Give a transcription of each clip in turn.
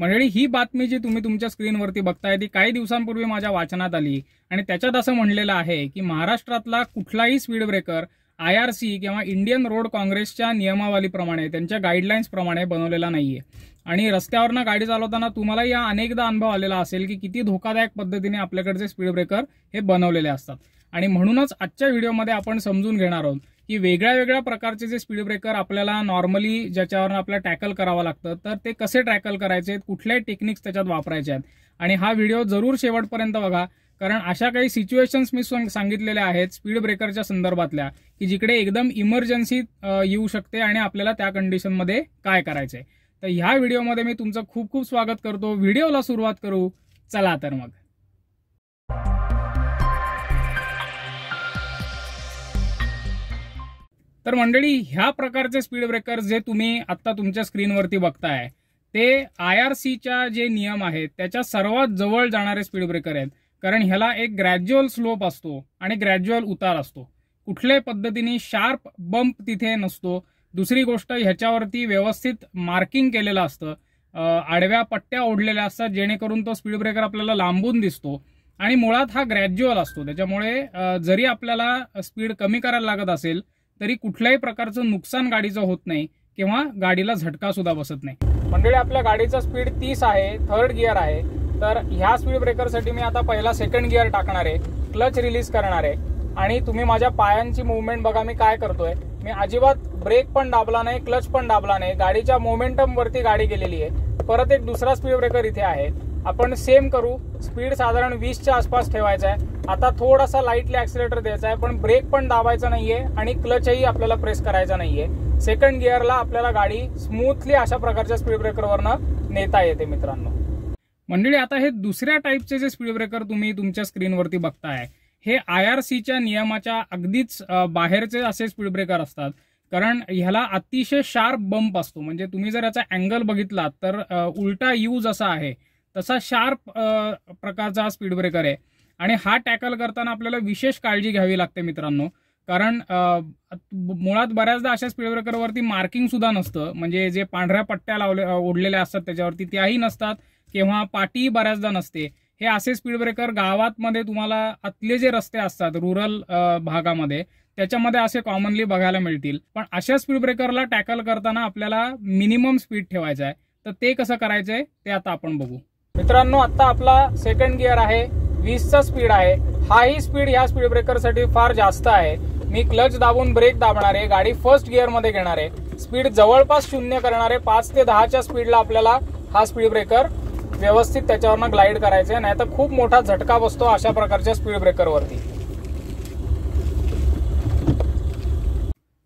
मंडळी, ही बातमी जी तुम्ही तुमच्या स्क्रीनवरती बघताय ती काही दिवसांपूर्वी माझ्या वाचनात आली आणि त्याच्यात असं म्हणलेलं आहे की महाराष्ट्रातला कुठलाही स्पीड ब्रेकर IRC किंवा इंडियन रोड काँग्रेसच्या नियमावलीप्रमाणे, त्यांच्या गाईडलाईन्स प्रमाणे बनवलेला नाहीये. आणि रस्त्यावरनं गाडी चालवताना तुम्हालाही या अनेकदा अनुभव आलेला असेल की किती धोकादायक पद्धतीने आपल्याकडचे स्पीड ब्रेकर हे बनवलेले असतात. आणि म्हणूनच आजच्या व्हिडिओमध्ये आपण समजून घेणार आहोत की वेगळ्या वेगळ्या प्रकारचे जे स्पीड ब्रेकर आपल्याला नॉर्मली ज्याच्यावर आपल्याला टॅकल करावं लागतं, तर ते कसे टॅकल करायचे, कुठल्या टेक्निक्स त्याच्यात वापरायचे आहेत. आणि हा व्हिडिओ जरूर शेवटपर्यंत बघा, कारण अशा काही सिच्युएशन्स मी सांगितलेल्या आहेत स्पीड ब्रेकरच्या संदर्भातल्या की जिकडे एकदम इमर्जन्सी येऊ शकते आणि आपल्याला त्या कंडिशनमध्ये काय करायचंय. तर ह्या व्हिडिओमध्ये मी तुमचं खूप खूप स्वागत करतो. व्हिडिओला सुरुवात करू, चला तर मग. तर मंडळी, ह्या प्रकारचे स्पीड ब्रेकर जे तुम्ही आता तुमच्या स्क्रीनवरती बघताय ते IRCच्या जे नियम आहेत त्याच्या सर्वात जवळ जाणारे स्पीड ब्रेकर आहेत. कारण ह्याला एक ग्रॅज्युअल स्लोप असतो आणि ग्रॅज्युअल उतार असतो. कुठल्याही पद्धतीने शार्प बंप तिथे नसतो. दुसरी गोष्ट, ह्याच्यावरती व्यवस्थित मार्किंग केलेलं असतं, आडव्या पट्ट्या ओढलेल्या असतात जेणेकरून तो स्पीड ब्रेकर आपल्याला लांबून दिसतो. आणि मुळात हा ग्रॅज्युअल असतो, त्याच्यामुळे जरी आपल्याला स्पीड कमी करायला लागत असेल तरी कुठल्याही प्रकारचं नुकसान गाडीचं होत नाही किंवा गाडीला झटका सुद्धा बसत नाही. मंडळी, आपल्या गाडीचा स्पीड 30 आहे, थर्ड गिअर आहे. तर ह्या स्पीड ब्रेकरसाठी मी आता पहिला सेकंड गिअर टाकणार आहे, क्लच रिलीज करणार आहे. आणि तुम्ही माझ्या पायांची मुवमेंट बघा, मी काय करतोय. मी अजिबात ब्रेक पण दाबला नाही, क्लच पण दाबला नाही, गाडीच्या मोमेंटम वरती गाडी गेलेली आहे. परत एक दुसरा स्पीड ब्रेकर इथे आहे. आपण सेम करू. स्पीड साधारण 20च्या आसपास ठेवायचा आहे. आता थोडासा लाईटली ऍक्सिलेटर द्यायचा आहे, पण ब्रेक पण दाबायचा नाहीये आणि क्लचही आपल्याला प्रेस करायचा नाहीये. सेकंड गिअरला आपल्याला गाडी स्मूथली अशा प्रकारच्या स्पीड ब्रेकरवरनं नेता येते मित्रांनो. मंडळी, आता हे दुसऱ्या टाईपचे जे स्पीड ब्रेकर तुम्ही तुमच्या स्क्रीनवरती बघताय हे IRCच्या नियमाच्या अगदीच बाहेरचे असे स्पीड ब्रेकर असतात. कारण ह्याला अतिशय शार्प बंप असतो. म्हणजे तुम्ही जर याचा अँगल बघितला तर उलटा यू जसा आहे तसा शार्प प्रकारचा स्पीड ब्रेकर आहे. आणि हा टॅकल करताना आपल्याला विशेष काळजी घ्यावी लागते मित्रांनो. कारण मुळात बऱ्याचदा अशा स्पीड ब्रेकरवरती मार्किंग सुद्धा नसतं. म्हणजे जे पांढऱ्या पट्ट्या ओढलेल्या असतात त्याच्यावरती त्याही नसतात किंवा पाटी बऱ्याचदा नसते. हे असे स्पीड ब्रेकर गावातमध्ये तुम्हाला आतले जे रस्ते असतात रुरल भागामध्ये त्याच्यामध्ये असे कॉमनली बघायला मिळतील. पण अशा स्पीड ब्रेकरला टॅकल करताना आपल्याला मिनिमम स्पीड ठेवायचं आहे. तर ते कसं करायचंय ते आता आपण बघू. मित्रांनो, आता आपला सेकंड गिअर आहे, 20चा स्पीड आहे. हाही स्पीड ह्या स्पीड ब्रेकरसाठी फार जास्त आहे. मी क्लच दाबून ब्रेक दाबणार आहे, गाडी फर्स्ट गिअरमध्ये घेणार आहे, स्पीड जवळपास 0 करणार आहे. 5 ते 10च्या स्पीडला आपल्याला हा स्पीड ब्रेकर व्यवस्थित त्याच्यावरनं ग्लाइड करायचं आहे, नाहीतर खूप मोठा झटका बसतो अशा प्रकारच्या स्पीड ब्रेकरवरती.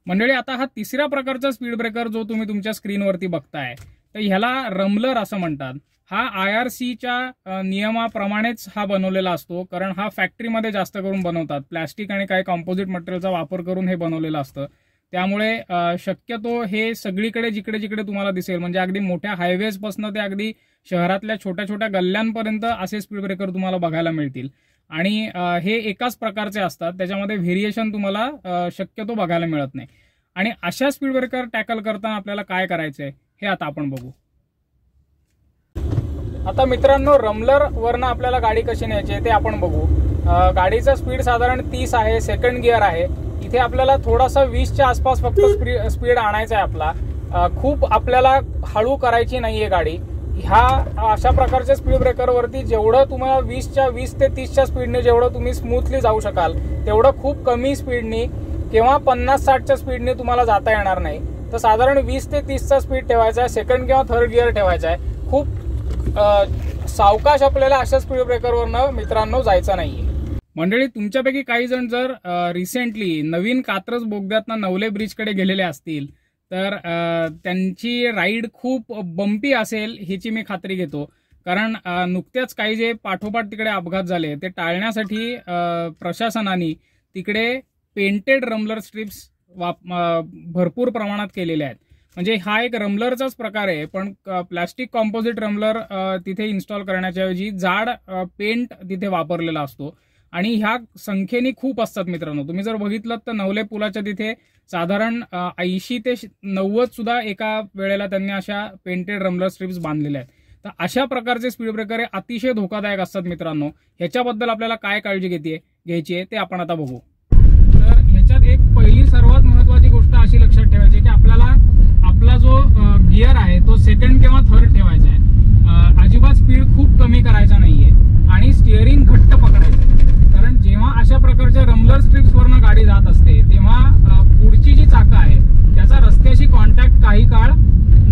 मंडळी, आता हा तिसऱ्या प्रकारचा स्पीड ब्रेकर जो तुम्ही तुमच्या स्क्रीनवरती बघताय तर ह्याला रमलर असं म्हणतात. हा IRCच्या नियमाप्रमाणेच हा बनवलेला असतो. कारण हा फॅक्टरीमध्ये जास्त करून बनवतात. प्लॅस्टिक आणि काही कॉम्पोजिट मटेरियलचा वापर करून हे बनवलेलं असतं. त्यामुळे शक्यतो हे सगळीकडे जिकडे जिकडे तुम्हाला दिसेल, म्हणजे अगदी मोठ्या हायवेजपासून ते अगदी शहरातल्या छोट्या छोट्या गल्ल्यांपर्यंत असे स्पीड ब्रेकर तुम्हाला बघायला मिळतील. आणि हे एकाच प्रकारचे असतात, त्याच्यामध्ये व्हेरिएशन तुम्हाला शक्यतो बघायला मिळत नाही. आणि अशा स्पीड ब्रेकर टॅकल करताना आपल्याला काय करायचंय हे आता आपण बघू. आता मित्रांनो, रमलर वरनं आपल्याला गाडी कशी न्यायची ते आपण बघू. गाडीचा स्पीड साधारण 30 आहे, सेकंड गिअर आहे. इथे आपल्याला थोडासा 20च्या आसपास फक्त स्पीड आणायचा आहे आपला. खूप आपल्याला हळू करायची नाहीये गाडी. ह्या अशा प्रकारच्या स्पीड ब्रेकरवरती जेवढं तुम्हाला 20 ते 30च्या स्पीडने जेवढं तुम्ही स्मूथली जाऊ शकाल तेवढं खूप कमी स्पीडनी किंवा 50-60च्या स्पीडने तुम्हाला जाता येणार नाही. तर साधारण 20 ते 30चा स्पीड ठेवायचा आहे, सेकंड किंवा थर्ड गिअर ठेवायचा आहे. खूप सावकाश आपल्याला अशा स्पीड ब्रेकरवरनं मित्रांनो जायचं नाहीये. मंडळी, तुमच्यापैकी काही जण जर रिसेंटली नवीन कात्रज बोगद्यातनं नवले ब्रिजकडे गेलेले असतील तर त्यांची राईड खूप बम्पी असेल ह्याची मी खात्री घेतो. कारण नुकत्याच काही जे पाठोपाठ तिकडे अपघात झाले ते टाळण्यासाठी प्रशासनाने तिकडे पेंटेड रमलर स्ट्रिप्स भरपूर प्रमाणात केलेल्या आहेत. म्हणजे हा एक रमलरचाच प्रकार आहे, पण प्लास्टिक कॉम्पोजिट रमलर तिथे इन्स्टॉल करण्याच्या ऐवजी जाड पेंट तिथे वापरलेला असतो. आणि ह्या संख्येने खूप असतात मित्रांनो. तुम्ही जर बघितलं तर नवले पुलाच्या तिथे साधारण 80 ते 90 सुद्धा एका वेळेला त्यांनी अशा पेंटेड रमलर स्ट्रिप्स बांधलेल्या आहेत. तर अशा प्रकारचे स्पीड ब्रेकर हे अतिशय धोकादायक असतात मित्रांनो. ह्याच्याबद्दल आपल्याला काय काळजी घ्यायची आहे ते आपण आता बघू. तर ह्याच्यात एक पहिली सर्वात महत्त्वाची गोष्ट अशी लक्षात ठेवायची की आपल्याला आपला जो गिअर आहे तो सेकंड किंवा थर्ड ठेवायचा आहे. अजिबात स्पीड खूप कमी करायचा नाहीये आणि स्टिअरिंग घट्ट पकडायचं. कारण जेव्हा अशा प्रकारच्या रमलर स्ट्रिप्सवरनं गाडी जात असते तेव्हा पुढची जी चाकं आहे त्याचा रस्त्याशी कॉन्टॅक्ट काही काळ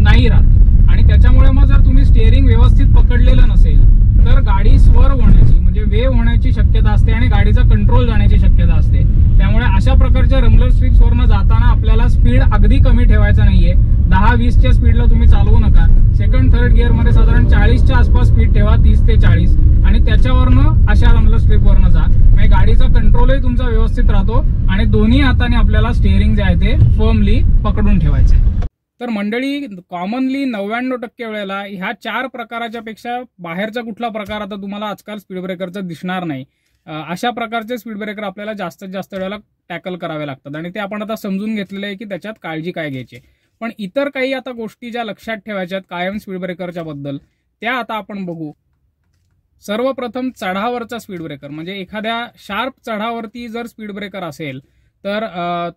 नाही राहत आणि त्याच्यामुळे मग जर तुम्ही स्टिअरिंग व्यवस्थित पकडलेलं नसेल तर गाडी स्वर होण्याची म्हणजे वेव होण्याची शक्यता असते आणि गाडीचा कंट्रोल जाण्याची शक्यता असते. त्यामुळे अशा प्रकारच्या रमलर स्ट्रिप्सवरनं जाताना आपल्याला स्पीड अगदी कमी ठेवायचा नाहीये. 10-20च्या स्पीडला तुम्ही चालवू नका. सेकंड थर्ड गिअरमध्ये साधारण 40च्या आसपास स्पीड ठेवा, 30 ते 40, आणि त्याच्यावरनं अशा रमलर स्ट्रिपवरनं जा. म्हणजे गाडीचा कंट्रोलही तुमचा व्यवस्थित राहतो आणि दोन्ही हाताने आपल्याला स्टिअरिंग जे आहे ते फर्मली पकडून ठेवायचं आहे. तर मंडळी, कॉमनली 99% वेळेला ह्या 4 प्रकाराच्या पेक्षा बाहेरचा कुठला प्रकार आता तुम्हाला आजकाल स्पीड ब्रेकरचा दिसणार नाही. अशा प्रकारचे स्पीड ब्रेकर आपल्याला जास्तीत जास्त वेळेला टॅकल करावे लागतात आणि ते आपण आता समजून घेतलेलं आहे की त्याच्यात काळजी काय घ्यायची. पण इतर काही आता गोष्टी ज्या लक्षात ठेवायच्यात कायम स्पीड ब्रेकरच्या बद्दल त्या आता आपण बघू. सर्वप्रथम चढावरचा स्पीड ब्रेकर म्हणजे एखाद्या शार्प चढावरती जर स्पीड ब्रेकर असेल तर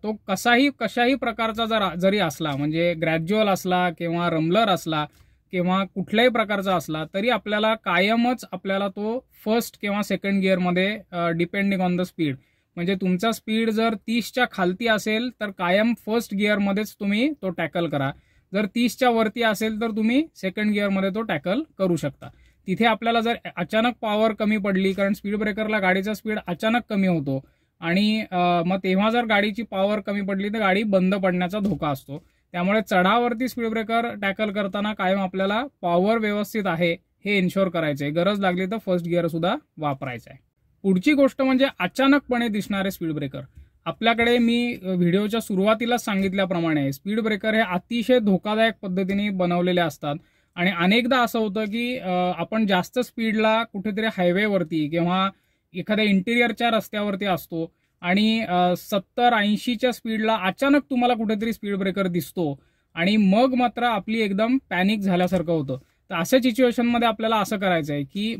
तो कशाही प्रकारचा जरी असला म्हणजे ग्रॅज्युअल असला किंवा रमलर असला किंवा कुठल्याही प्रकारचा असला तरी आपल्याला कायमच आपल्याला तो फर्स्ट किंवा सेकंड गिअरमध्ये डिपेंडिंग ऑन द स्पीड म्हणजे तुमचा स्पीड जर 30च्या खालती असेल तर कायम फर्स्ट गिअरमध्येच तुम्ही तो टॅकल करा. जर 30च्या वरती असेल तर तुम्ही सेकंड गिअरमध्ये तो टॅकल करू शकता. तिथे आपल्याला जर अचानक पॉवर कमी पडली, कारण स्पीड ब्रेकरला गाडीचा स्पीड अचानक कमी होतो आणि मग तेव्हा जर गाडीची पॉवर कमी पडली तर गाडी बंद पडण्याचा धोका असतो. त्यामुळे चढावरती स्पीड ब्रेकर टॅकल करताना कायम आपल्याला पॉवर व्यवस्थित आहे हे इन्शुअर करायचंय. गरज लागली तर फर्स्ट गिअर सुद्धा वापरायचा आहे. पुढची गोष्ट म्हणजे अचानकपणे दिसणारे स्पीड ब्रेकर. आपल्याकडे मी व्हिडिओच्या सुरुवातीला सांगितल्याप्रमाणे स्पीड ब्रेकर हे अतिशय धोकादायक पद्धतीने बनवलेले असतात आणि अनेकदा असं होतं की आपण जास्त स्पीडला कुठेतरी हायवेवरती किंवा एखाद्या इंटिरियरच्या रस्त्यावरती असतो आणि 70-80च्या स्पीडला अचानक तुम्हाला कुठेतरी स्पीड ब्रेकर दिसतो आणि मग मात्र आपली एकदम पॅनिक झाल्यासारखं होतं. तर अशा सिच्युएशनमध्ये आपल्याला असं करायचंय की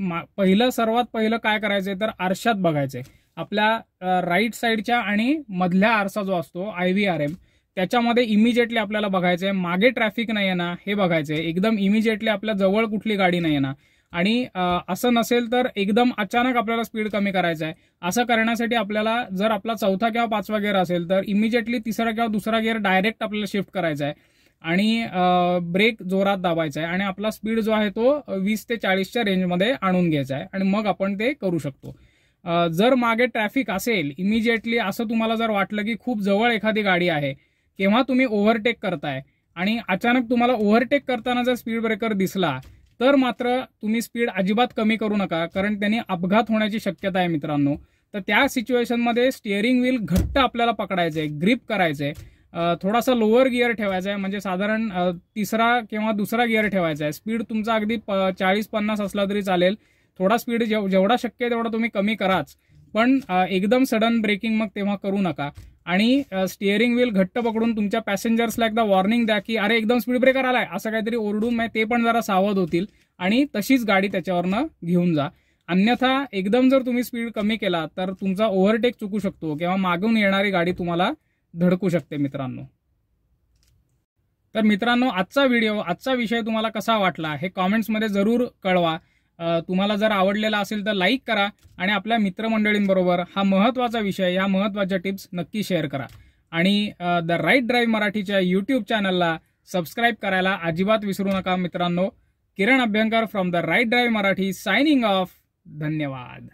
सर्वात पहिलं काय करायचंय तर आरशात बघायचंय. आपल्या राईट साईडच्या आणि मधल्या आरसा जो असतो IVRM त्याच्यामध्ये इमिजिएटली आपल्याला बघायचंय मागे ट्रॅफिक नाही आहे ना हे बघायचंय. एकदम इमिजिएटली आपल्या जवळ कुठली गाडी नाही आहे ना, आणि असं नसेल तर एकदम अचानक आपल्याला स्पीड कमी करायचा आहे. असं करण्यासाठी आपल्याला जर आपला 4था किंवा 5वा गिअर असेल तर इमिजिएटली 3रा किंवा 2रा गिअर डायरेक्ट आपल्याला शिफ्ट करायचा आहे आणि ब्रेक जोरात दाबायचा आहे आणि आपला स्पीड जो आहे तो 20 ते 40च्या रेंजमध्ये आणून घ्यायचा आहे आणि मग आपण ते करू शकतो. जर मागे ट्रॅफिक असेल इमिजिएटली असं तुम्हाला जर वाटलं की खूप जवळ एखादी गाडी आहे किंवा तुम्ही ओव्हरटेक करताय आणि अचानक तुम्हाला ओव्हरटेक करताना जर स्पीड ब्रेकर दिसला तर मात्र तुम्ही स्पीड अजिबात कमी करू नका, कारण त्यांनी अपघात होण्याची शक्यता आहे मित्रांनो. तर त्या सिच्युएशनमध्ये स्टिअरिंग व्हील घट्ट आपल्याला पकडायचंय, ग्रिप करायचंय, थोडासा लोअर गिअर ठेवायचा आहे म्हणजे साधारण 3रा किंवा 2रा गिअर ठेवायचा आहे. स्पीड तुमचा अगदी 40-50 असला तरी चालेल. थोडा स्पीड जेवढा शक्य आहे तेवढा तुम्ही कमी कराच, पण एकदम सडन ब्रेकिंग मग तेव्हा करू नका. आणि स्टिअरिंग व्हील घट्ट पकडून तुमच्या पॅसेंजर्सला एकदा वॉर्निंग द्या की अरे एकदम स्पीड ब्रेकर आलाय असं काहीतरी ओरडून, ते पण जरा सावध होतील आणि तशीच गाडी त्याच्यावरनं घेऊन जा. अन्यथा एकदम जर तुम्ही स्पीड कमी केला तर तुमचा ओव्हरटेक चुकू शकतो किंवा मागून येणारी गाडी तुम्हाला धडकू शकते मित्रांनो. तर मित्रांनो, आजचा विषय तुम्हाला कसा वाटला हे कॉमेंट्समध्ये जरूर कळवा. तुम्हाला जर आवडलेला असेल तर लाईक करा आणि आपल्या मित्रमंडळींबरोबर हा महत्त्वाचा विषय, या महत्त्वाच्या टिप्स नक्की शेअर करा. आणि द राईट ड्राईव्ह मराठीच्या YouTube चॅनलला सबस्क्राईब करायला अजिबात विसरू नका मित्रांनो. Kiran Abhyankar from the right drive Marathi signing off. धन्यवाद.